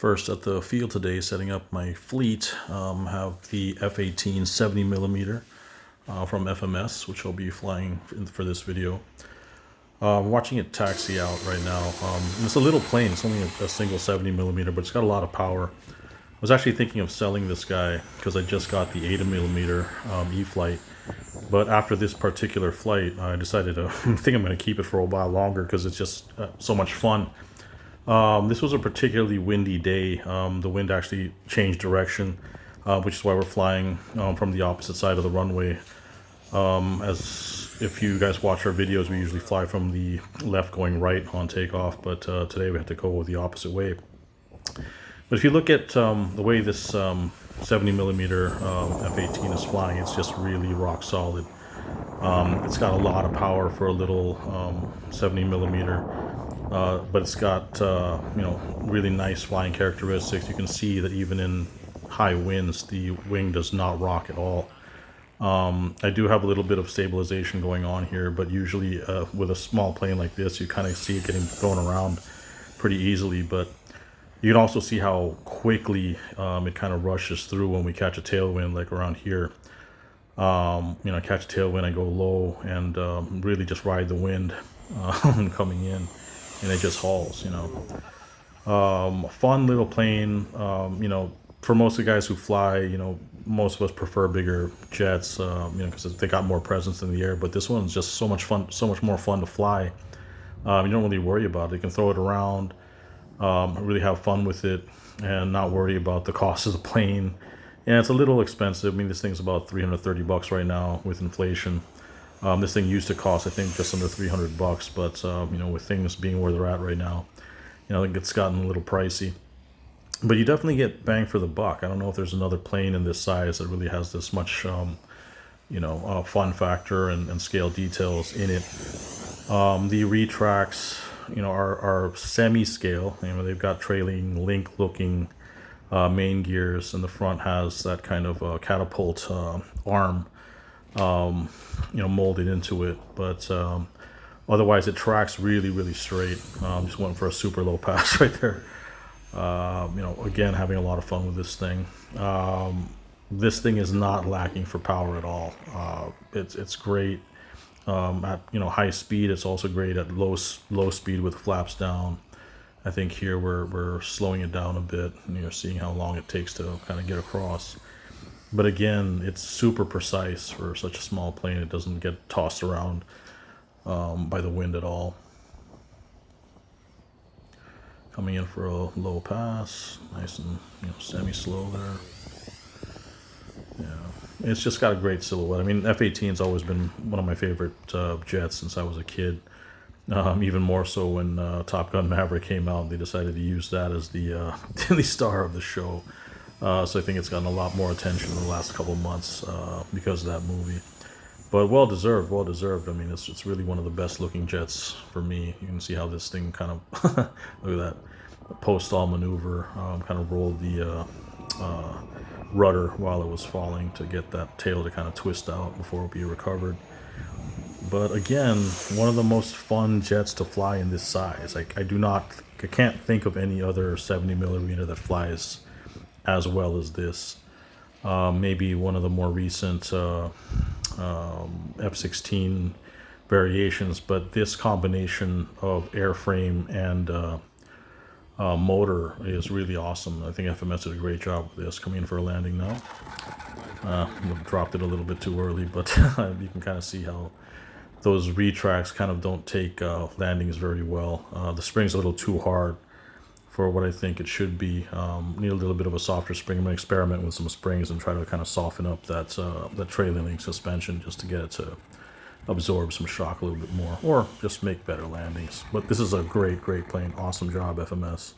First at the field today, setting up my fleet. Have the F-18 70mm from FMS, which I'll be flying for this video. Watching it taxi out right now. It's a little plane. It's only a single 70mm, but it's got a lot of power. I was actually thinking of selling this guy because I just got the 80mm E-Flight. But after this particular flight, I decided to I think I'm going to keep it for a while longer because it's just so much fun. This was a particularly windy day. The wind actually changed direction, which is why we're flying from the opposite side of the runway. As if you guys watch our videos, we usually fly from the left going right on takeoff, but today we have to go the opposite way. But if you look at the way this 70mm F-18 is flying, it's just really rock solid. It's got a lot of power for a little 70mm, but it's got really nice flying characteristics. You can see that even in high winds, the wing does not rock at all. I do have a little bit of stabilization going on here, but usually with a small plane like this, you kind of see it getting thrown around pretty easily. But you can also see how quickly it kind of rushes through when we catch a tailwind, like around here. I catch a tailwind, I go low and really just ride the wind coming in, and it just hauls. A fun little plane. For most of the guys who fly, most of us prefer bigger jets, because they got more presence in the air. But this one's just so much fun, so much more fun to fly. You don't really worry about it. You can throw it around, really have fun with it, and not worry about the cost of the plane. And it's a little expensive. I mean, this thing's about $330 right now with inflation. This thing used to cost, I think, just under $300, but with things being where they're at right now, I think it's gotten a little pricey. But you definitely get bang for the buck. I don't know if there's another plane in this size that really has this much, fun factor and scale details in it. The retracts, are semi-scale. They've got trailing link-looking main gears, and the front has that kind of catapult arm, molded into it. But otherwise, it tracks really, really straight. Just went for a super low pass right there. Again, having a lot of fun with this thing. This thing is not lacking for power at all. It's great at high speed. It's also great at low speed with flaps down. I think here we're slowing it down a bit, and you're seeing how long it takes to kind of get across. But again, it's super precise for such a small plane. It doesn't get tossed around by the wind at all. Coming in for a low pass, nice and semi-slow there. Yeah, it's just got a great silhouette. I mean, F-18's always been one of my favorite jets since I was a kid. Even more so when Top Gun Maverick came out, they decided to use that as the the star of the show. So I think it's gotten a lot more attention in the last couple of months because of that movie. But well deserved, well deserved. I mean, it's really one of the best looking jets for me. You can see how this thing kind of look at that post-stall maneuver, kind of rolled the rudder while it was falling to get that tail to kind of twist out before it be recovered. But again, one of the most fun jets to fly in this size. I can't think of any other 70mm that flies as well as this. Maybe one of the more recent F-16 variations, but this combination of airframe and motor is really awesome. I think FMS did a great job with this. Coming in for a landing now. Dropped it a little bit too early, but you can kind of see how those retracts kind of don't take landings very well. The spring's a little too hard for what I think it should be. Need a little bit of a softer spring. I'm going to experiment with some springs and try to kind of soften up that trailing link suspension just to get it to absorb some shock a little bit more, or just make better landings. But this is a great, great plane. Awesome job, FMS.